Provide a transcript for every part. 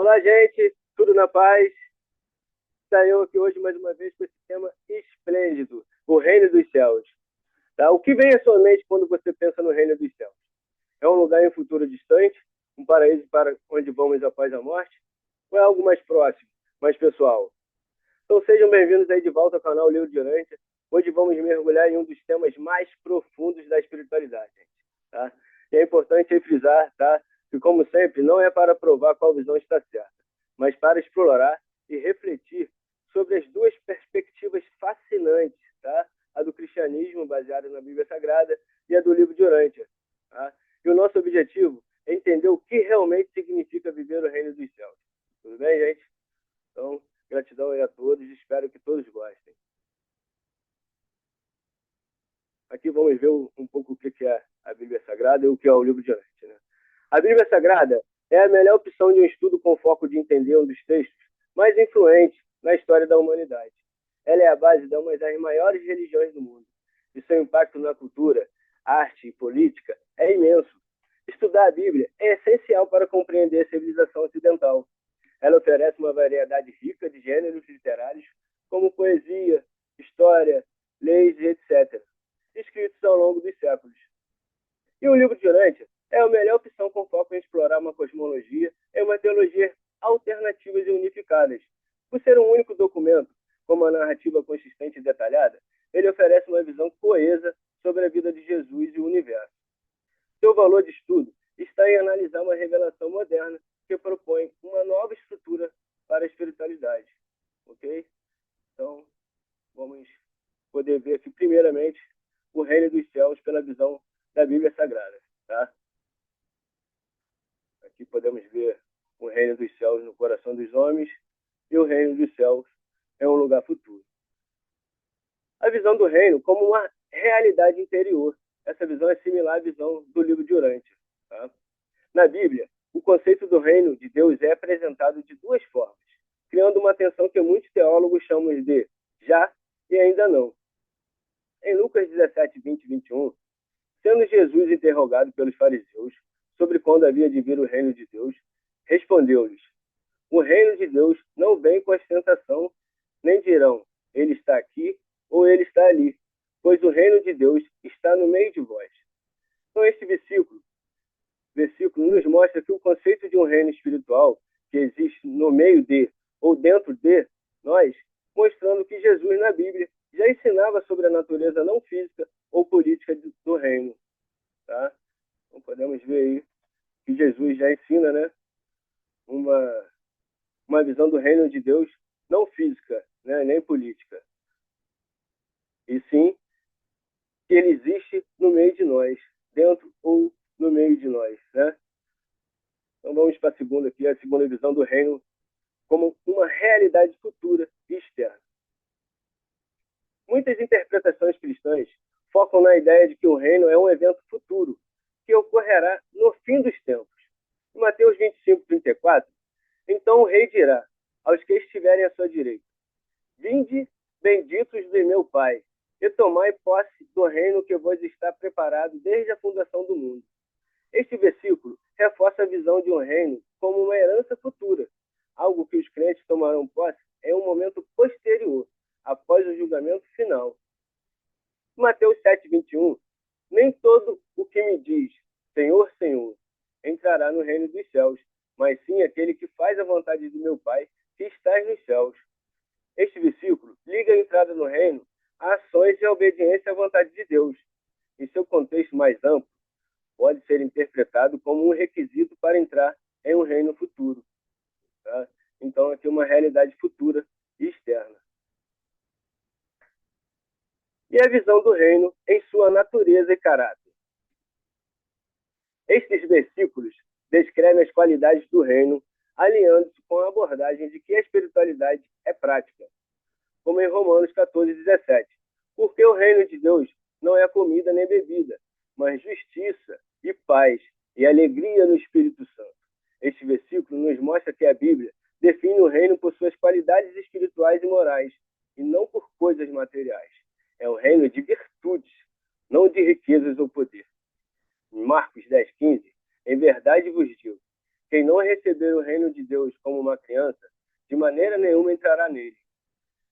Olá, gente, tudo na paz? Está eu aqui hoje mais uma vez com esse tema esplêndido, o reino dos céus. Tá? O que vem à sua mente quando você pensa no reino dos céus? É um lugar em um futuro distante, um paraíso para onde vamos após a morte? Ou é algo mais próximo, mais pessoal? Então sejam bem-vindos aí de volta ao canal Livro de Urântia. Hoje vamos mergulhar em um dos temas mais profundos da espiritualidade. Tá? E é importante frisar, tá, que como sempre, não é para provar qual visão está certa, mas para explorar e refletir sobre as duas perspectivas fascinantes, tá? A do cristianismo, baseada na Bíblia Sagrada, e a do Livro de Urântia. Tá? E o nosso objetivo é entender o que realmente significa viver o reino dos céus. Tudo bem, gente? Então, gratidão aí a todos, espero que todos gostem. Aqui vamos ver um pouco o que é a Bíblia Sagrada e o que é o Livro de Urântia. Né? A Bíblia Sagrada é a melhor opção de um estudo com foco de entender um dos textos mais influentes na história da humanidade. Ela é a base de uma das maiores religiões do mundo, e seu impacto na cultura, arte e política é imenso. Estudar a Bíblia é essencial para compreender a civilização ocidental. Ela oferece uma variedade rica de gêneros literários, como poesia, história, leis e etc., escritos ao longo dos séculos. E o Livro de Urântia é a melhor opção com foco em explorar uma cosmologia e uma teologia alternativas e unificadas. Por ser um único documento, com uma narrativa consistente e detalhada, ele oferece uma visão coesa sobre a vida de Jesus e o universo. Seu valor de estudo está em analisar uma revelação moderna que propõe uma nova estrutura para a espiritualidade. Ok? Então, vamos poder ver aqui, primeiramente, o reino dos céus pela visão da Bíblia Sagrada. Tá? Aqui podemos ver o reino dos céus no coração dos homens e o reino dos céus é um lugar futuro. A visão do reino como uma realidade interior. Essa visão é similar à visão do Livro de Urântia. Tá? Na Bíblia, o conceito do reino de Deus é apresentado de duas formas, criando uma tensão que muitos teólogos chamam de já e ainda não. Em Lucas 17, 20 e 21, sendo Jesus interrogado pelos fariseus sobre quando havia de vir o reino de Deus, respondeu-lhes: o reino de Deus não vem com ostentação, nem dirão, ele está aqui ou ele está ali, pois o reino de Deus está no meio de vós. Então, este versículo nos mostra que o conceito de um reino espiritual que existe no meio de ou dentro de nós, mostrando que Jesus na Bíblia já ensinava sobre a natureza não física ou política do reino. Tá? Então podemos ver aí que Jesus já ensina, né, uma visão do reino de Deus não física, né, nem política. E sim que ele existe no meio de nós, dentro ou no meio de nós. Né? Então vamos para a segunda visão do reino como uma realidade futura e externa. Muitas interpretações cristãs focam na ideia de que o reino é um evento futuro, que ocorrerá no fim dos tempos. Em Mateus 25, 34, então o rei dirá aos que estiverem à sua direita: vinde, benditos de meu Pai, e tomai posse do reino que vos está preparado desde a fundação do mundo. Este versículo reforça a visão de um reino como uma herança futura, algo que os crentes tomarão posse em um momento posterior, após o julgamento final. Mateus 7, 21, nem todo o que me diz, Senhor, Senhor, entrará no reino dos céus, mas sim aquele que faz a vontade do meu Pai, que está nos céus. Este versículo liga a entrada no reino a ações e a obediência à vontade de Deus. Em seu contexto mais amplo, pode ser interpretado como um requisito para entrar em um reino futuro. Tá? Então, aqui uma realidade futura e externa. E a visão do reino em sua natureza e caráter. Estes versículos descrevem as qualidades do reino, alinhando-se com a abordagem de que a espiritualidade é prática, como em Romanos 14, 17. Porque o reino de Deus não é comida nem bebida, mas justiça e paz e alegria no Espírito Santo. Este versículo nos mostra que a Bíblia define o reino por suas qualidades espirituais e morais, e não por coisas materiais. É um reino de virtudes, não de riquezas ou poder. Em Marcos 10, 15, em verdade vos digo, Quem não receber o reino de Deus como uma criança, de maneira nenhuma entrará nele.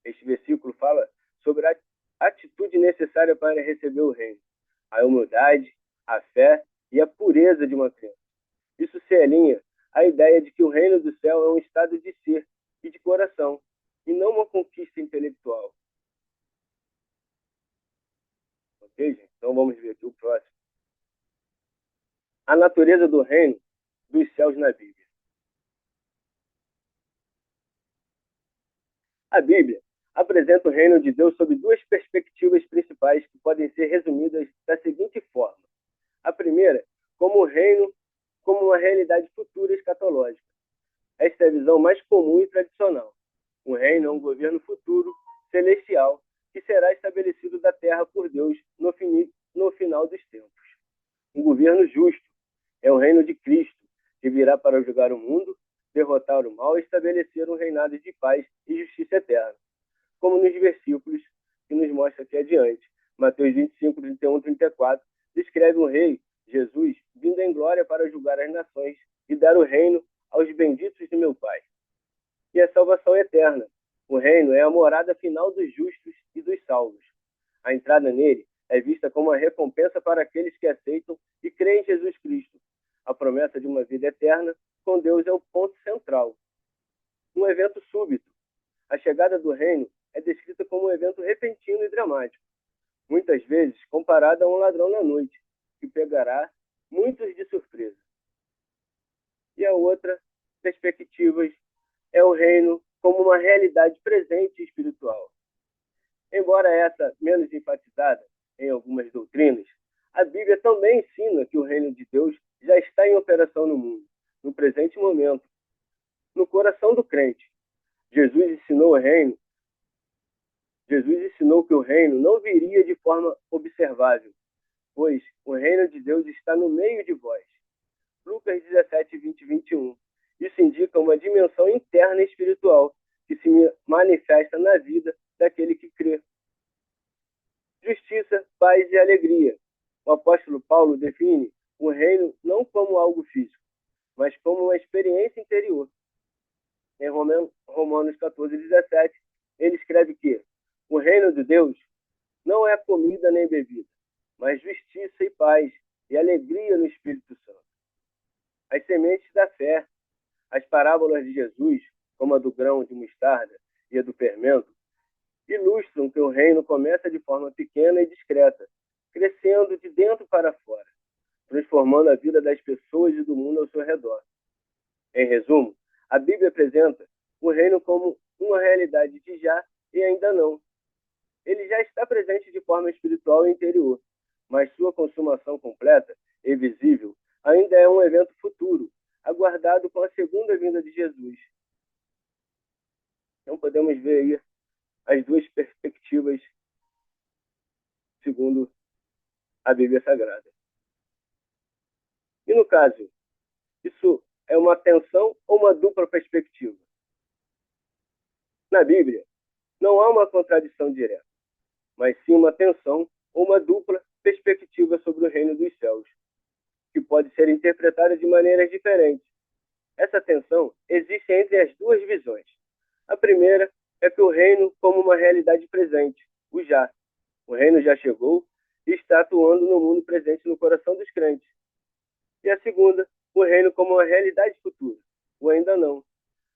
Este versículo fala sobre a atitude necessária para receber o reino: a humildade, a fé e a pureza de uma criança. Isso se alinha à ideia de que o reino do céu é um estado de ser e de coração, e não uma conquista intelectual. Ok, gente? Então vamos ver aqui o próximo. A natureza do reino dos céus na Bíblia. A Bíblia apresenta o reino de Deus sob duas perspectivas principais que podem ser resumidas da seguinte forma. A primeira, como o reino como uma realidade futura escatológica. Esta é a visão mais comum e tradicional. O reino é um governo futuro, celestial, que será estabelecido da terra por Deus no final dos tempos. Um governo justo é o reino de Cristo, que virá para julgar o mundo, derrotar o mal e estabelecer um reinado de paz e justiça eterna, como nos versículos que nos mostra aqui adiante. Mateus 25, 31, 34, descreve um rei, Jesus, vindo em glória para julgar as nações e dar o reino aos benditos de meu Pai. E a salvação eterna. O reino é a morada final dos justos e dos salvos. A entrada nele é vista como uma recompensa para aqueles que aceitam e creem em Jesus Cristo. A promessa de uma vida eterna com Deus é o ponto central. Um evento súbito. A chegada do reino é descrita como um evento repentino e dramático, muitas vezes comparada a um ladrão na noite, que pegará muitos de surpresa. E a outra perspectiva é o reino como uma realidade presente e espiritual. Embora essa menos enfatizada em algumas doutrinas, a Bíblia também ensina que o reino de Deus já está em operação no mundo, no presente momento, no coração do crente. Jesus ensinou que o reino não viria de forma observável, pois o reino de Deus está no meio de vós. Lucas 17, 20 e 21. Isso indica uma dimensão interna e espiritual que se manifesta na vida daquele que crê. Justiça, paz e alegria. O apóstolo Paulo define o reino não como algo físico, mas como uma experiência interior. Em Romanos 14, 17, ele escreve que o reino de Deus não é comida nem bebida, mas justiça e paz e alegria no Espírito Santo. As sementes da fé, as parábolas de Jesus, como a do grão de mostarda e a do fermento, ilustram que o reino começa de forma pequena e discreta, crescendo de dentro para fora, transformando a vida das pessoas e do mundo ao seu redor. Em resumo, a Bíblia apresenta o reino como uma realidade de já e ainda não. Ele já está presente de forma espiritual e interior, mas sua consumação completa e visível ainda é um evento futuro, aguardado com a segunda vinda de Jesus. Então podemos ver aí as duas perspectivas segundo a Bíblia Sagrada. E no caso, isso é uma tensão ou uma dupla perspectiva? Na Bíblia, não há uma contradição direta, mas sim uma tensão ou uma dupla perspectiva sobre o reino dos céus, que pode ser interpretada de maneiras diferentes. Essa tensão existe entre as duas visões. A primeira é que o reino como uma realidade presente, o já. O reino já chegou e está atuando no mundo presente no coração dos crentes. E a segunda, o reino como uma realidade futura, o ainda não.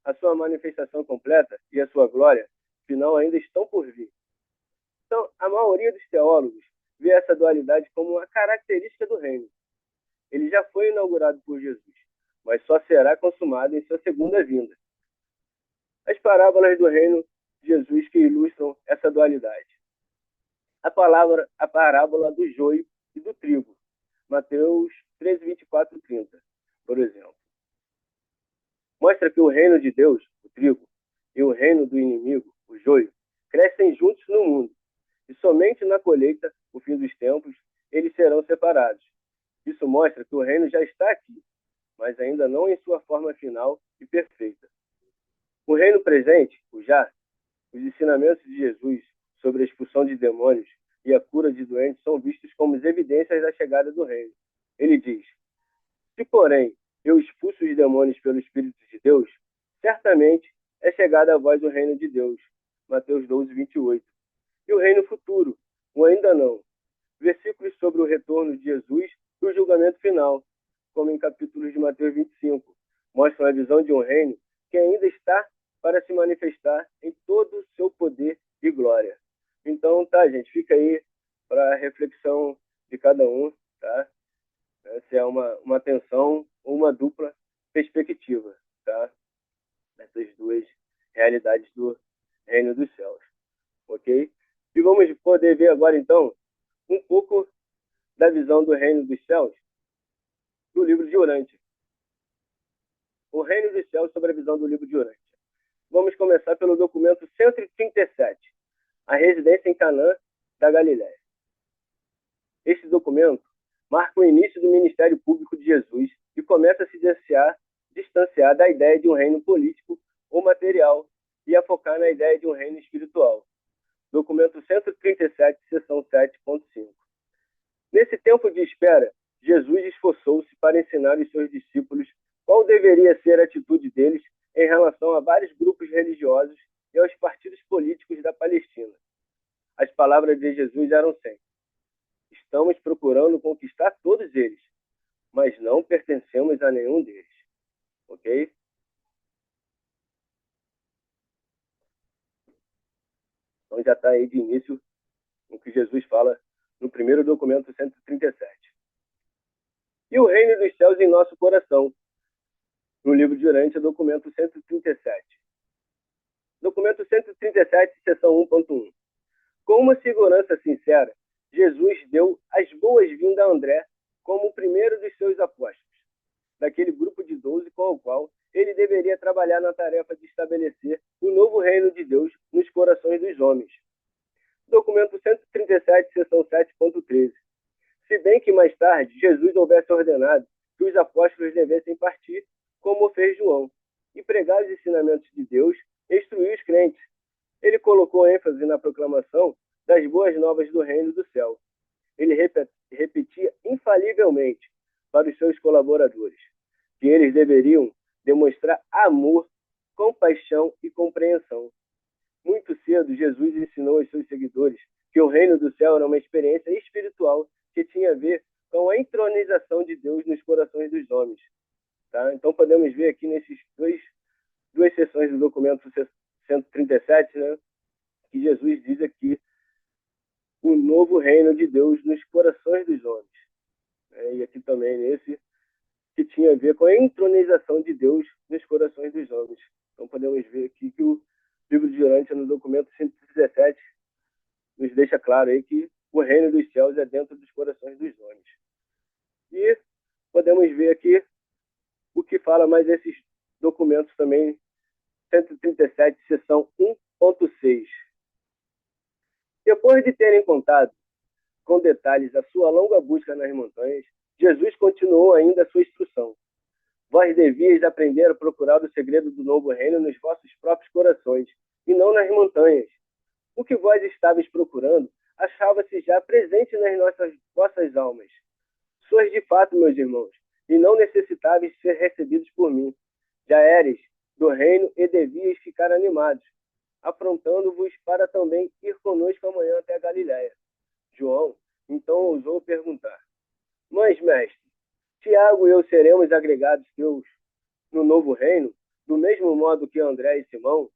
A sua manifestação completa e a sua glória final ainda estão por vir. Então, a maioria dos teólogos vê essa dualidade como uma característica do reino. Ele já foi inaugurado por Jesus, mas só será consumado em sua segunda vinda. As parábolas do reino de Jesus que ilustram essa dualidade. A parábola do joio e do trigo. Mateus 13, 24 e 30, por exemplo. Mostra que o reino de Deus, o trigo, e o reino do inimigo, o joio, crescem juntos no mundo. E somente na colheita, o fim dos tempos, eles serão separados. Isso mostra que o reino já está aqui, mas ainda não em sua forma final e perfeita. O reino presente, o já, os ensinamentos de Jesus sobre a expulsão de demônios e a cura de doentes são vistos como evidências da chegada do reino. Ele diz: se, porém, eu expulso os demônios pelo Espírito de Deus, certamente é chegado a vós o reino de Deus. Mateus 12, 28. E o reino futuro, o ainda não. Versículos sobre o retorno de Jesus e o julgamento final, como em capítulos de Mateus 25, mostram a visão de um reino que ainda está para se manifestar em todo o seu poder e glória. Então, tá, gente, fica aí para a reflexão de cada um, tá? Se é uma tensão ou uma dupla perspectiva, tá? Essas duas realidades do reino dos céus, ok? E vamos poder ver agora, então, um pouco da visão do reino dos céus do livro de Urântia. O reino dos céus sobre a visão do livro de Urântia. Vamos começar pelo documento 137, a residência em Canaã da Galiléia. Este documento marca o início do ministério público de Jesus e começa a se distanciar da ideia de um reino político ou material e a focar na ideia de um reino espiritual. Documento 137, seção 7.5. Nesse tempo de espera, Jesus esforçou-se para ensinar os seus discípulos qual deveria ser a atitude deles em relação a vários grupos religiosos e aos partidos políticos da Palestina. As palavras de Jesus eram sempre: estamos procurando conquistar todos eles, mas não pertencemos a nenhum deles. Ok? Então já está aí de início o que Jesus fala no primeiro documento 137. E o reino dos céus em nosso coração, no livro de Urântia, documento 137. Documento 137, seção 1.1. Com uma segurança sincera, Jesus deu as boas-vindas a André como o primeiro dos seus apóstolos, daquele grupo de 12 com o qual ele deveria trabalhar na tarefa de estabelecer o novo reino de Deus nos corações dos homens. Documento 137, seção 7.13. Se bem que mais tarde Jesus houvesse ordenado que os apóstolos devessem partir, como fez João, e pregar os ensinamentos de Deus e instruir os crentes. Ele colocou ênfase na proclamação das boas novas do reino do céu. Ele repetia infalivelmente para os seus colaboradores que eles deveriam demonstrar amor, compaixão e compreensão. Muito cedo, Jesus ensinou aos seus seguidores que o reino do céu era uma experiência espiritual que tinha a ver com a entronização de Deus nos corações dos homens. Tá? Então, podemos ver aqui nesses duas sessões do documento 137, né, que Jesus diz aqui o novo reino de Deus nos corações dos homens. E aqui também nesse que tinha a ver com a entronização de Deus nos corações dos homens. Então, podemos ver aqui que o livro de Urântia, no documento 117, nos deixa claro aí que o reino dos céus é dentro dos corações dos homens. E podemos ver aqui o que fala mais esses documentos também, 137, seção 1.6. Depois de terem contado com detalhes a sua longa busca nas montanhas, Jesus continuou ainda a sua instrução. Vós devíeis aprender a procurar o segredo do novo reino nos vossos próprios corações, e não nas montanhas. O que vós estáveis procurando achava-se já presente nas vossas almas. Sois de fato, meus irmãos, e não necessitáveis ser recebidos por mim. Já éreis do reino e devíeis ficar animados, afrontando-vos para também ir conosco amanhã até a Galiléia. João então ousou perguntar: mas, mestre, Tiago e eu seremos agregados teus no novo reino, do mesmo modo que André e Simão?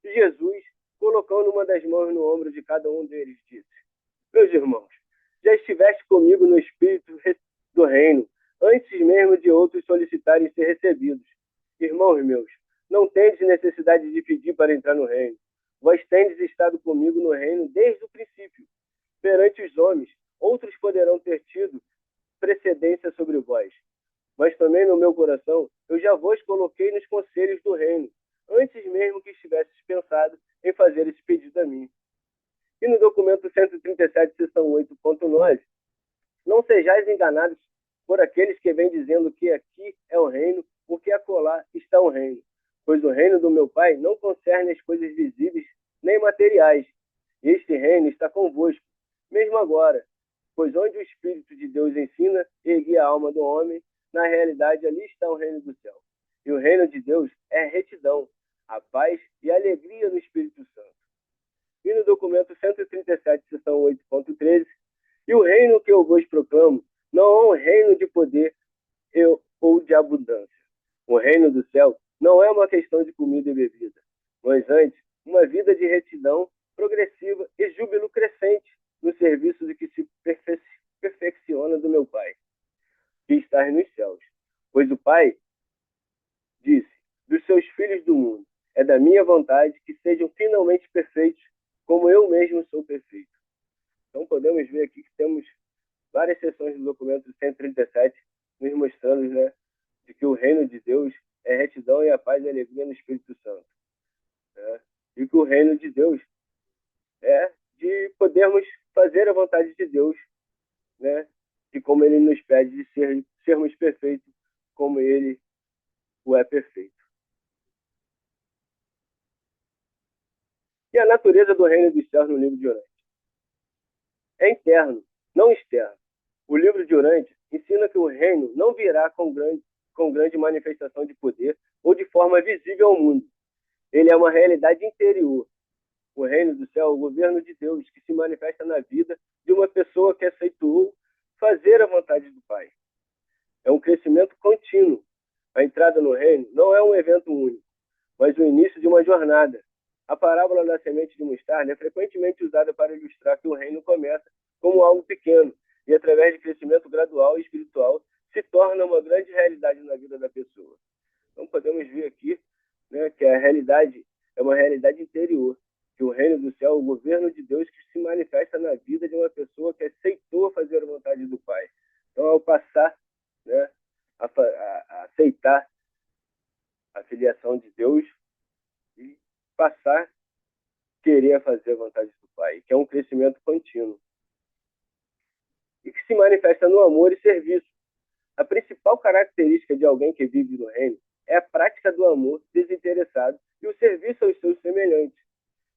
E Jesus, colocando uma das mãos no ombro de cada um deles, disse: meus irmãos, já estiveste comigo no espírito do reino, antes mesmo de outros solicitarem ser recebidos. Irmãos meus, não tendes necessidade de pedir para entrar no reino. Vós tendes estado comigo no reino desde o princípio. Perante os homens, outros poderão ter tido precedência sobre vós. Mas também no meu coração, eu já vos coloquei nos conselhos do reino, antes mesmo que estivesses pensado em fazer esse pedido a mim. E no documento 137, seção 8.9, não sejais enganados por aqueles que vêm dizendo que aqui é o reino, porque acolá está o reino. Pois o reino do meu Pai não concerne as coisas visíveis nem materiais. Este reino está convosco, mesmo agora. Pois onde o Espírito de Deus ensina e guia a alma do homem, na realidade ali está o reino do céu. que o reino de Deus é retidão, a paz e a alegria no Espírito Santo. E no documento 137, seção 8.13, e o reino que eu vos proclamo não é um reino de poder ou de abundância. O reino do céu não é uma questão de comida e bebida, mas antes uma vida de retidão progressiva e júbilo crescente no serviço de que se perfecciona do meu Pai, que está nos céus. Pois o Pai disse, dos seus filhos do mundo, é da minha vontade que sejam finalmente perfeitos, como eu mesmo sou perfeito. Então podemos ver aqui que temos várias seções do documento 137 nos mostrando, né, de que o reino de Deus é retidão e a paz e a alegria no Espírito Santo. Né? E que o reino de Deus é de podermos fazer a vontade de Deus, né? E como ele nos pede de sermos perfeitos, como ele o é perfeito. E a natureza do reino dos céus no livro de Urântia? É interno, não externo. O livro de Urântia ensina que o reino não virá com grande manifestação de poder ou de forma visível ao mundo. Ele é uma realidade interior. O reino do céu é o governo de Deus que se manifesta na vida de uma pessoa que aceitou fazer a vontade do Pai. É um crescimento contínuo. A entrada no reino não é um evento único, mas o início de uma jornada. A parábola da semente de mostarda é frequentemente usada para ilustrar que o reino começa como algo pequeno e, através de crescimento gradual e espiritual, se torna uma grande realidade na vida da pessoa. Então, podemos ver aqui, né, que a realidade é uma realidade interior, que o reino do céu é o governo de Deus que se manifesta na vida de uma pessoa que aceitou fazer a vontade do Pai. Então, ao passar, né, a aceitar a filiação de Deus e passar a querer fazer a vontade do Pai, que é um crescimento contínuo e que se manifesta no amor e serviço. A principal característica de alguém que vive no reino é a prática do amor desinteressado e o serviço aos seus semelhantes.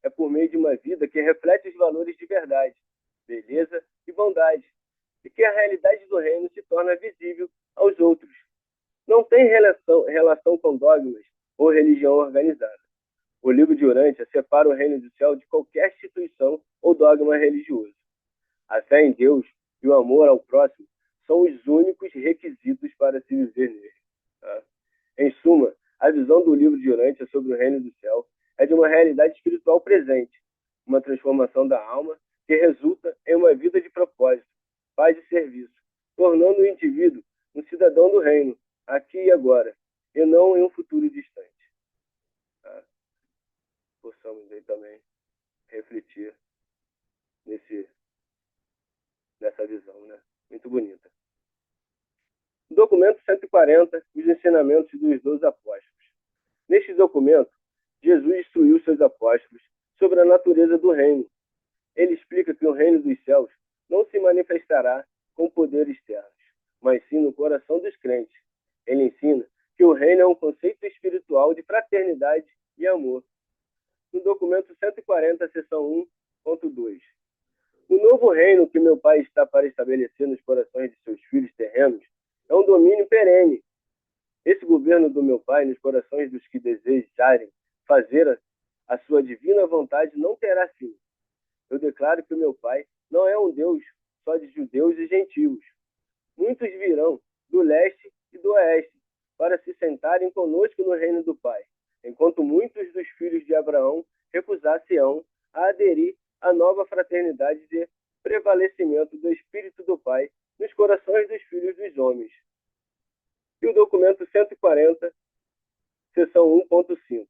É por meio de uma vida que reflete os valores de verdade, beleza e bondade, e que a realidade do reino se torna visível aos outros. Não tem relação com dogmas ou religião organizada. O livro de Urântia separa o reino do céu de qualquer instituição ou dogma religioso. A fé em Deus e o amor ao próximo são os únicos requisitos para se viver nele. Tá? Em suma, a visão do livro de Urântia sobre o reino do céu é de uma realidade espiritual presente, uma transformação da alma que resulta em uma vida de propósito, paz e serviço, tornando o indivíduo um cidadão do reino, aqui e agora, e não em um futuro distante. Tá? Possamos aí também refletir nessa visão, né? Muito bonita. Documento 140, os ensinamentos dos 12 apóstolos. Neste documento, Jesus instruiu seus apóstolos sobre a natureza do reino. Ele explica que o reino dos céus não se manifestará com poderes externos, mas sim no coração dos crentes. Ele ensina que o reino é um conceito espiritual de fraternidade e amor. No documento 140, seção 1.2. O novo reino que meu Pai está para estabelecer nos corações de seus filhos terrenos é um domínio perene. Esse governo do meu Pai nos corações dos que desejarem fazer a sua divina vontade não terá fim. Eu declaro que o meu Pai não é um Deus só de judeus e gentios. Muitos virão do leste e do oeste para se sentarem conosco no reino do Pai, enquanto muitos dos filhos de Abraão recusar-se-ão a aderir à nova fraternidade de prevalecimento do Espírito do Pai nos corações dos filhos dos homens. E o documento 140, seção 1.5.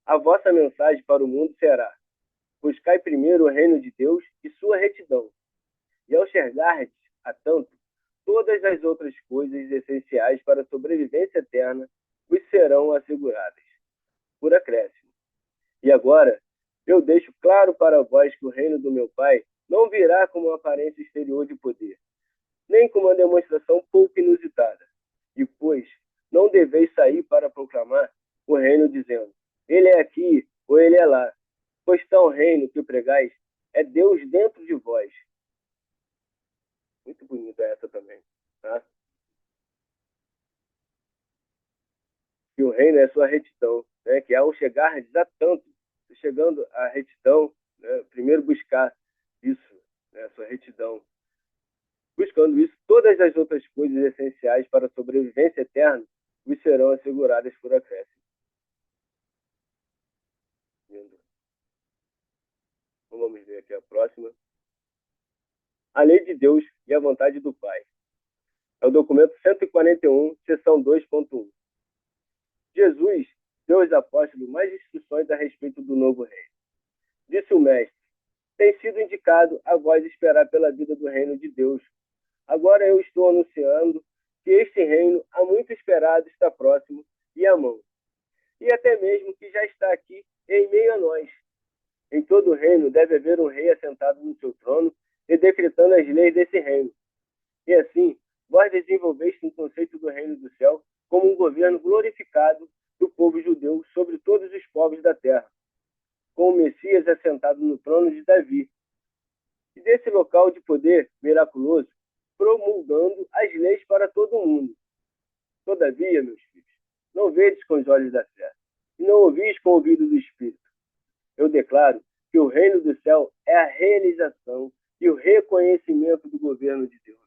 A vossa mensagem para o mundo será: buscai primeiro o reino de Deus e sua retidão, e ao chegardes a tanto, todas as outras coisas essenciais para a sobrevivência eterna vos serão asseguradas, por acréscimo. E agora, eu deixo claro para vós que o reino do meu Pai não virá com uma aparência exterior de poder, nem com uma demonstração pouco inusitada. E, pois, não deveis sair para proclamar o reino dizendo, ele é aqui ou ele é lá, pois tal reino que pregais é Deus dentro de vós. Muito bonita essa também. Tá? que o reino é sua retidão, né? Que ao chegar a tanto, chegando à retidão, né? Primeiro buscar isso, né? Sua retidão. Buscando isso, todas as outras coisas essenciais para a sobrevivência eterna vos serão asseguradas por acréscimo. Então, vamos ver aqui a próxima. A lei de Deus e a vontade do Pai. É o documento 141, seção 2.1. Jesus deu aos apóstolos mais instruções a respeito do novo reino. Disse o mestre: tem sido indicado a vós esperar pela vida do reino de Deus. Agora eu estou anunciando que este reino, há muito esperado, está próximo e à mão. E até mesmo que já está aqui em meio a nós. Em todo reino deve haver um rei assentado no seu trono e decretando as leis desse reino. E assim, vós desenvolveste um conceito do reino do céu como um governo glorificado do povo judeu sobre todos os povos da terra, com o Messias assentado no trono de Davi. E desse local de poder miraculoso, promulgando as leis para todo o mundo. Todavia, meus filhos, não vedes com os olhos da fé, e não ouvis com o ouvido do Espírito. Eu declaro que o reino do céu é a realização e o reconhecimento do governo de Deus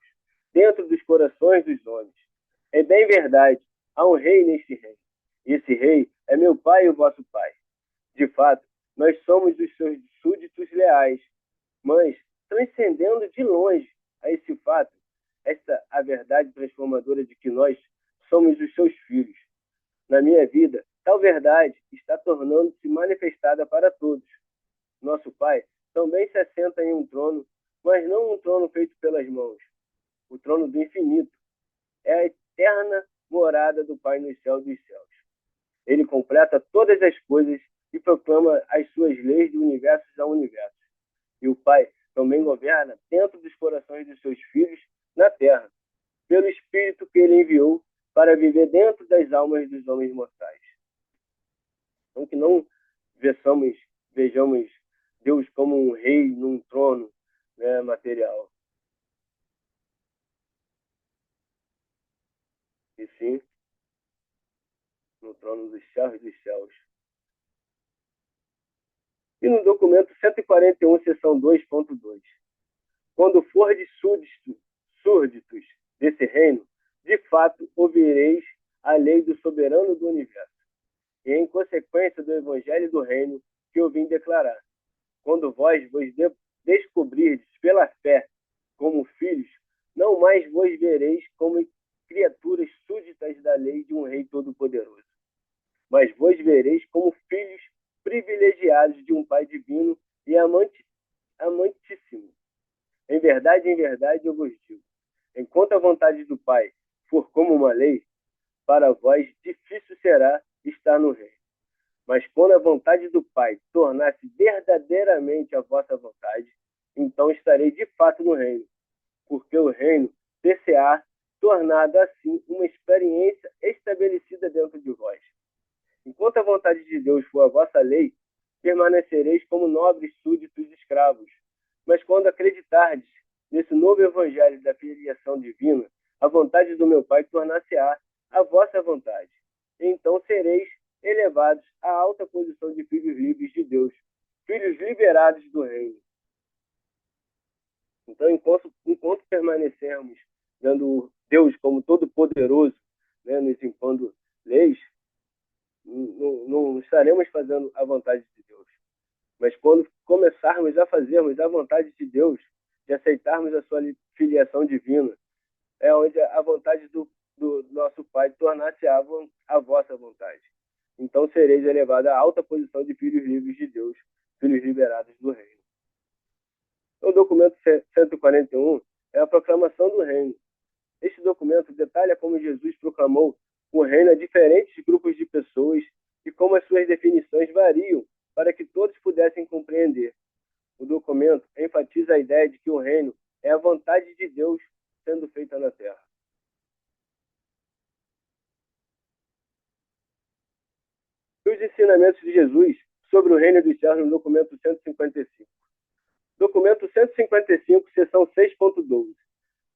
dentro dos corações dos homens. É bem verdade, há um rei neste reino. E esse rei é meu pai e o vosso pai. De fato, nós somos os seus súditos leais, mas transcendendo de longe a esse fato, esta a verdade transformadora de que nós somos os seus filhos. Na minha vida, tal verdade está tornando-se manifestada para todos. Nosso Pai também se assenta em um trono, mas não um trono feito pelas mãos. O trono do infinito é a eterna morada do Pai nos céus dos céus. Ele completa todas as coisas e proclama as suas leis de universos a universo. E o Pai também governa dentro dos corações dos seus filhos na terra, pelo Espírito que ele enviou para viver dentro das almas dos homens mortais. Então, que não vejamos Deus como um rei num trono, né, material. E sim, no trono dos céus e dos céus. E no documento 141, seção 2.2. Quando fordes súditos desse reino, de fato ouvireis a lei do soberano do universo. E em consequência do evangelho do reino que eu vim declarar. Quando vós descobrirdes pela fé como filhos, não mais vos vereis como criaturas súditas da lei de um rei todo-poderoso, mas vos vereis como filhos privilegiados de um Pai divino e amantíssimo. Em verdade, eu vos digo, enquanto a vontade do Pai for como uma lei, para vós difícil será estar no reino. Mas quando a vontade do Pai tornar-se verdadeiramente a vossa vontade, então estarei de fato no reino, porque o reino ter-se-á tornado assim uma experiência estabelecida dentro de vós. Enquanto a vontade de Deus for a vossa lei, permanecereis como nobres súditos escravos. Mas quando acreditardes nesse novo evangelho da filiação divina, a vontade do meu Pai tornar-se-á a vossa vontade. E então sereis elevados à alta posição de filhos livres de Deus, filhos liberados do reino. Então, enquanto permanecermos dando Deus como todo-poderoso, né, nos impondo leis, não estaremos fazendo a vontade de Deus. Mas quando começarmos a fazermos a vontade de Deus, de aceitarmos a sua filiação divina, é onde a vontade do nosso Pai tornar-se a vossa vontade. Então sereis elevados à alta posição de filhos livres de Deus, filhos liberados do reino. O documento 141 é a proclamação do reino. Este documento detalha como Jesus proclamou o reino a diferentes grupos de pessoas e como as suas definições variam para que todos pudessem compreender. O documento enfatiza a ideia de que o reino é a vontade de Deus sendo feita na terra. E os ensinamentos de Jesus sobre o reino dos céus no documento 155. Documento 155, seção 6.12.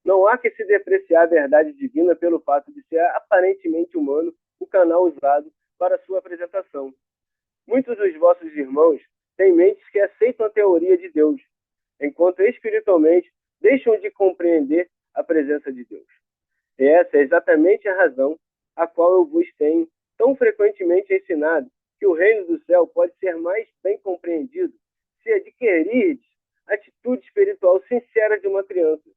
Não há que se depreciar a verdade divina pelo fato de ser aparentemente humano o canal usado para sua apresentação. Muitos dos vossos irmãos têm mentes que aceitam a teoria de Deus, enquanto espiritualmente deixam de compreender a presença de Deus. E essa é exatamente a razão a qual eu vos tenho tão frequentemente ensinado que o reino do céu pode ser mais bem compreendido se adquirirdes a atitude espiritual sincera de uma criança.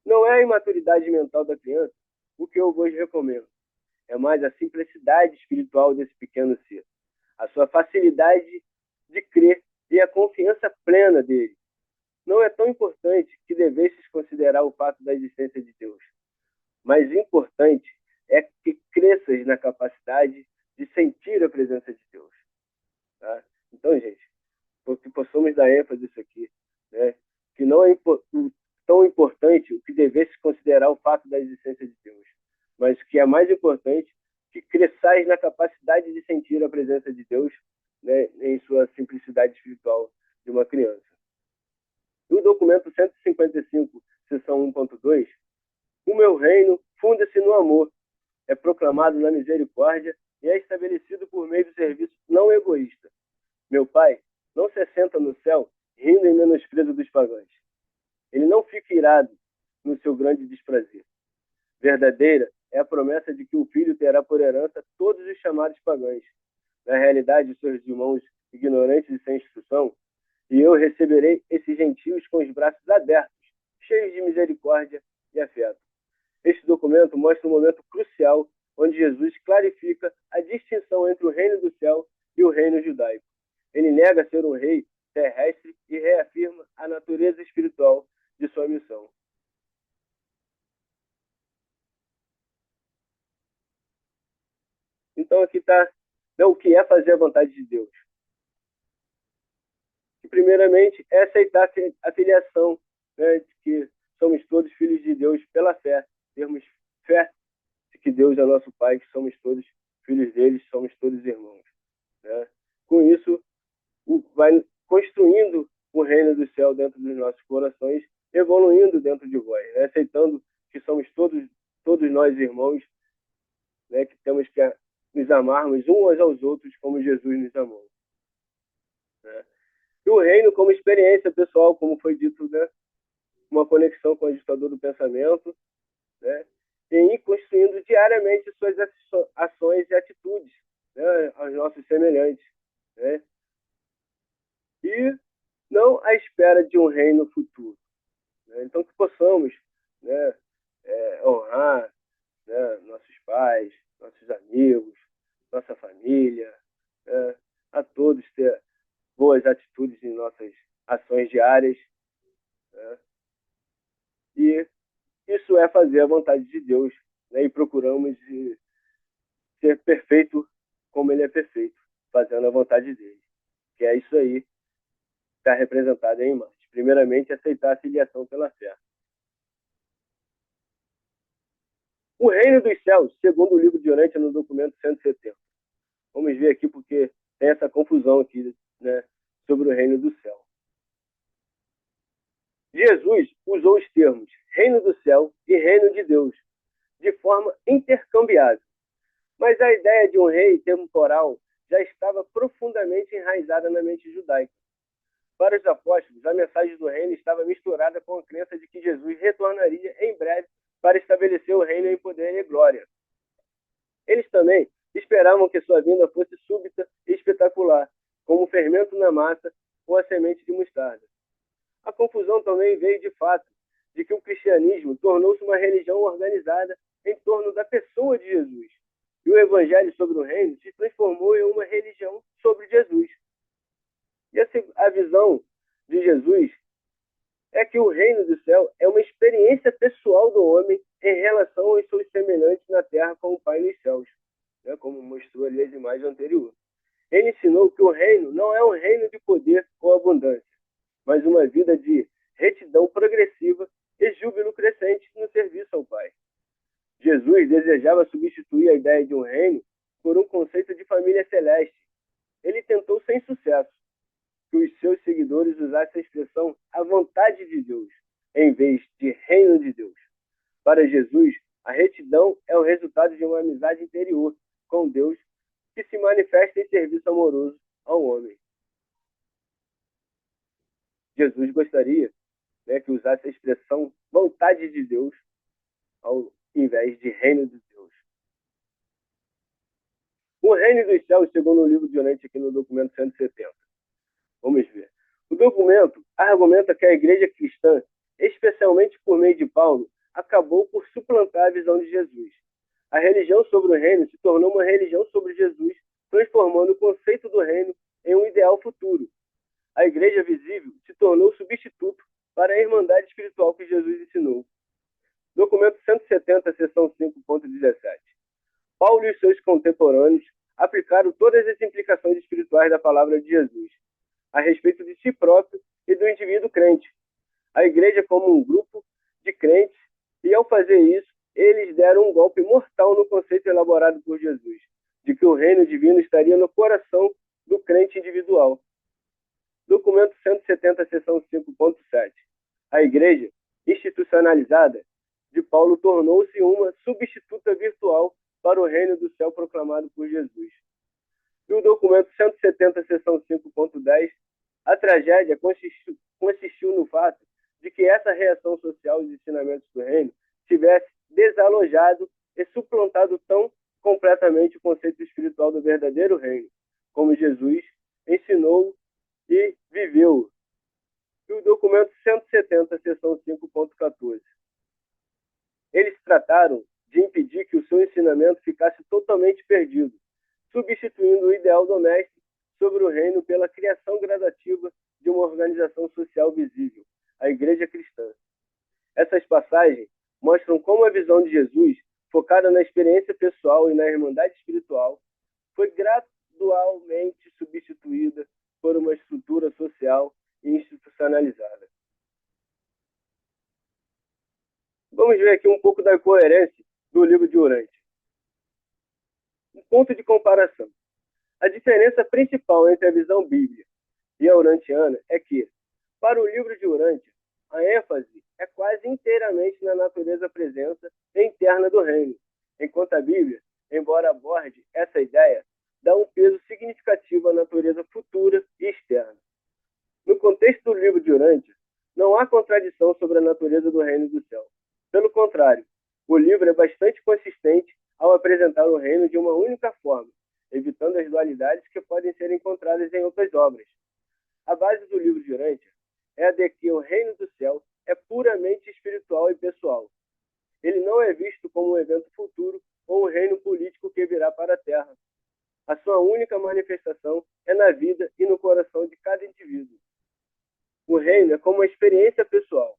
Não é a imaturidade mental da criança o que eu vos recomendo. É mais a simplicidade espiritual desse pequeno ser, a sua facilidade de crer e a confiança plena dele. Não é tão importante que devesses considerar o fato da existência de Deus. Mais importante é que cresças na capacidade de sentir a presença de Deus. Tá? Então, gente, que possamos dar ênfase nisso aqui, né? Que não é tão importante o que devesse considerar o fato da existência de Deus, mas que é mais importante que cresçais na capacidade de sentir a presença de Deus, né, em sua simplicidade espiritual de uma criança. No documento 155, seção 1.2, o meu reino funda-se no amor, é proclamado na misericórdia e é estabelecido por meio do serviço não egoísta. Meu Pai não se assenta no céu rindo em menosprezo dos pagãos. Ele não fica irado no seu grande desprazer. Verdadeira é a promessa de que o Filho terá por herança todos os chamados pagãos. Na realidade, os seus irmãos ignorantes e sem instrução, e eu receberei esses gentios com os braços abertos, cheios de misericórdia e afeto. Este documento mostra um momento crucial onde Jesus clarifica a distinção entre o reino do céu e o reino judaico. Ele nega ser um rei terrestre e reafirma a natureza espiritual de sua missão. Então aqui está, né, o que é fazer a vontade de Deus. E, primeiramente, é aceitar a filiação, né, de que somos todos filhos de Deus pela fé. Termos fé de que Deus é nosso Pai, que somos todos filhos dele, somos todos irmãos. Né? Com isso, vai construindo o reino do céu dentro dos nossos corações, evoluindo dentro de vós, né? Aceitando que somos todos nós irmãos, né? Que temos que nos amarmos uns aos outros como Jesus nos amou. Né? E o reino como experiência pessoal, como foi dito, né? Uma conexão com o agitador do pensamento, né? E ir construindo diariamente suas ações e atitudes, né? Aos nossos semelhantes, né? E não à espera de um reino futuro. Né? Então, que possamos, né, honrar, né, nossos pais, nossos amigos, nossa família, né, a todos ter boas atitudes em nossas ações diárias. Né? E isso é fazer a vontade de Deus, né, e procuramos ser perfeito como Ele é perfeito, fazendo a vontade dele. Que é isso aí, está representado em Marte. Primeiramente, aceitar a filiação pela fé. O reino dos céus, segundo o livro de Orante, no documento 170. Vamos ver aqui porque tem essa confusão aqui, né, sobre o reino do céu. Jesus usou os termos reino do céu e reino de Deus de forma intercambiável. Mas a ideia de um rei temporal já estava profundamente enraizada na mente judaica. Para os apóstolos, a mensagem do reino estava misturada com a crença de que Jesus retornaria em breve para estabelecer o reino em poder e glória. Eles também esperavam que sua vinda fosse súbita e espetacular, como o fermento na massa ou a semente de mostarda. A confusão também veio de fato de que o cristianismo tornou-se uma religião organizada em torno da pessoa de Jesus, e o evangelho sobre o reino se transformou em uma religião sobre Jesus. E a visão de Jesus é que o reino do céu é uma experiência pessoal do homem em relação aos seus semelhantes na terra com o Pai nos céus, né, como mostrou ali as imagens anteriores. Ele ensinou que o reino não é um reino de poder ou abundância, mas uma vida de retidão progressiva e júbilo crescente no serviço ao Pai. Jesus desejava substituir a ideia de um reino por um conceito de família celeste. Ele tentou sem sucesso que os seus seguidores usassem a expressão a vontade de Deus, em vez de reino de Deus. Para Jesus, a retidão é o resultado de uma amizade interior, com Deus que se manifesta em serviço amoroso ao homem. Jesus gostaria, né, que usasse a expressão vontade de Deus ao invés de reino de Deus. O reino dos céus, segundo o livro de Orante aqui no documento 170. Vamos ver. O documento argumenta que a igreja cristã, especialmente por meio de Paulo, acabou por suplantar a visão de Jesus. A religião sobre o reino se tornou uma religião sobre Jesus, transformando o conceito do reino em um ideal futuro. A igreja visível se tornou substituto para a irmandade espiritual que Jesus ensinou. Documento 170, seção 5.17. Paulo e seus contemporâneos aplicaram todas as implicações espirituais da palavra de Jesus a respeito de si próprio e do indivíduo crente. A igreja como um grupo de crentes, e ao fazer isso, eles deram um golpe mortal no conceito elaborado por Jesus, de que o reino divino estaria no coração do crente individual. Documento 170, seção 5.7. A igreja, institucionalizada, de Paulo tornou-se uma substituta virtual para o reino do céu proclamado por Jesus. E o documento 170, seção 5.10, a tragédia consistiu no fato de que essa reação social aos ensinamentos do reino tivesse desalojado e suplantado tão completamente o conceito espiritual do verdadeiro reino, como Jesus ensinou e viveu. E o documento 170, seção 5.14. Eles trataram de impedir que o seu ensinamento ficasse totalmente perdido, substituindo o ideal doméstico sobre o reino pela criação gradativa de uma organização social visível, a Igreja Cristã. Essas passagens mostram como a visão de Jesus, focada na experiência pessoal e na irmandade espiritual, foi gradualmente substituída por uma estrutura social e institucionalizada. Vamos ver aqui um pouco da coerência do livro de Urântia. Um ponto de comparação. A diferença principal entre a visão bíblica e a urantiana é que, para o livro de Urântia, a ênfase é quase inteiramente na natureza presença interna do reino, enquanto a Bíblia, embora aborde essa ideia, dá um peso significativo à natureza futura e externa. No contexto do livro de Urântia, não há contradição sobre a natureza do reino do céu. Pelo contrário, o livro é bastante consistente ao apresentar o reino de uma única forma, evitando as dualidades que podem ser encontradas em outras obras. A base do livro de Urântia é a de que o reino do céu é puramente espiritual e pessoal. Ele não é visto como um evento futuro ou um reino político que virá para a Terra. A sua única manifestação é na vida e no coração de cada indivíduo. O reino é como uma experiência pessoal.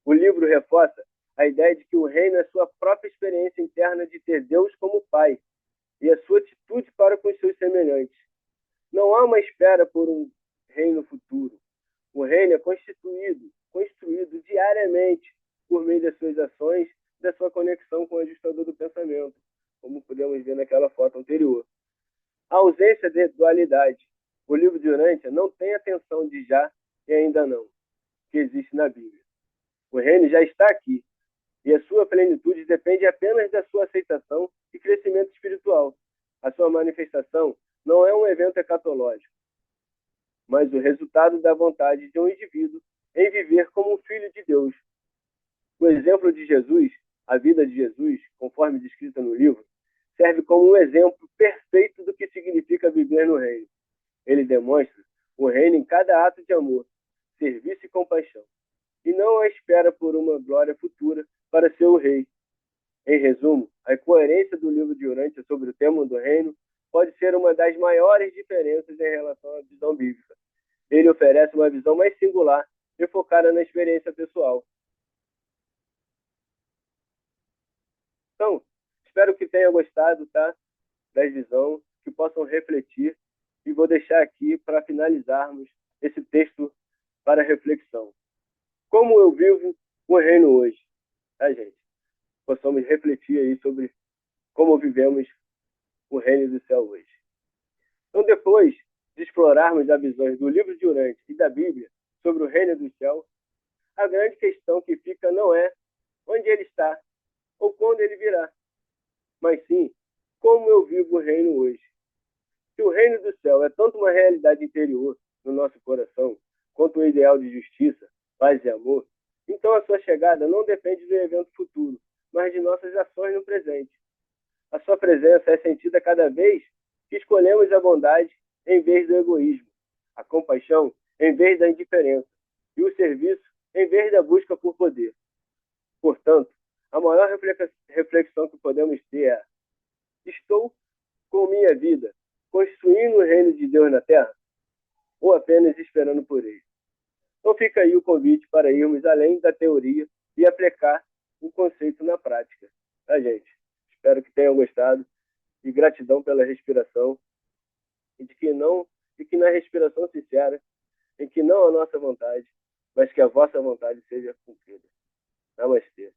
O livro reforça a ideia de que o reino é sua própria experiência interna de ter Deus como Pai e a sua atitude para com os seus semelhantes. Não há uma espera por um reino futuro. O reino é construído diariamente por meio das suas ações, da sua conexão com o ajustador do pensamento, como podemos ver naquela foto anterior. A ausência de dualidade. O livro de Urântia não tem a tensão de já e ainda não, que existe na Bíblia. O reino já está aqui, e a sua plenitude depende apenas da sua aceitação e crescimento espiritual. A sua manifestação não é um evento escatológico, mas o resultado da vontade de um indivíduo em viver como um filho de Deus. O exemplo de Jesus, a vida de Jesus, conforme descrita no livro, serve como um exemplo perfeito do que significa viver no reino. Ele demonstra o reino em cada ato de amor, serviço e compaixão, e não a espera por uma glória futura para ser o rei. Em resumo, a coerência do livro de Urântia sobre o tema do reino pode ser uma das maiores diferenças em relação à visão bíblica. Ele oferece uma visão mais singular e focada na experiência pessoal. Então, espero que tenham gostado, tá, da visão, que possam refletir, e vou deixar aqui para finalizarmos esse texto para reflexão. Como eu vivo o reino hoje, tá, gente? Possamos refletir aí sobre como vivemos o reino do céu hoje. Então, depois de explorarmos as visões do livro de Urântia e da Bíblia sobre o reino do céu, a grande questão que fica não é onde ele está ou quando ele virá, mas sim como eu vivo o reino hoje. Se o reino do céu é tanto uma realidade interior no nosso coração, quanto o ideal de justiça, paz e amor, então a sua chegada não depende do evento futuro, mas de nossas ações no presente. A sua presença é sentida cada vez que escolhemos a bondade em vez do egoísmo, a compaixão em vez da indiferença e o serviço em vez da busca por poder. Portanto, a maior reflexão que podemos ter é: estou com minha vida construindo o reino de Deus na terra ou apenas esperando por ele? Então fica aí o convite para irmos além da teoria e aplicar o conceito na prática. Tá, gente? Espero que tenham gostado e gratidão pela respiração e de que na respiração sincera, em que não a nossa vontade, mas que a vossa vontade seja cumprida. Namastê.